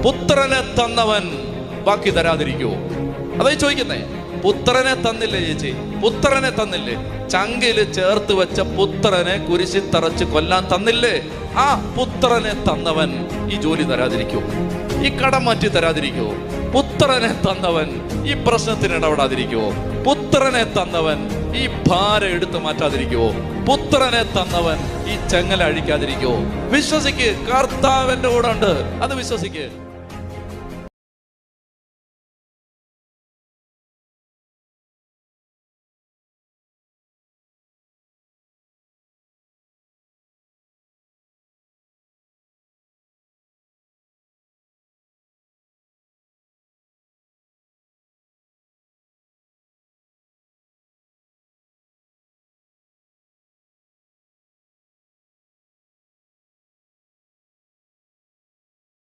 പുത്രനെ തന്നവൻ ബാക്കി തരാതിരിക്കുവോ? അതേ ചോദിക്കുന്നേ. പുത്രനെ തന്നില്ലേ ചേച്ചി? പുത്രനെ തന്നില്ലേ? ചങ്കില് ചേർത്ത് വെച്ച പുത്രനെ കുരിശിൽ തറച്ച് കൊല്ലാൻ തന്നില്ലേ? ആ പുത്രനെ തന്നവൻ ഈ ജോലി തരാതിരിക്കുവോ? ഈ കടം മാറ്റി തരാതിരിക്കുവോ? പുത്രനെ തന്നവൻ ഈ പ്രശ്നത്തിന് ഇടപെടാതിരിക്കുവോ? പുത്രനെ തന്നവൻ ഈ ഭാരം എടുത്തു മാറ്റാതിരിക്കുവോ? പുത്രനെ തന്നവൻ ഈ ചെങ്ങല അഴിക്കാതിരിക്കുവോ? വിശ്വസിക്ക്, കർത്താവിന്റെ കൂടെ ഉണ്ട്. അത് വിശ്വസിക്ക്.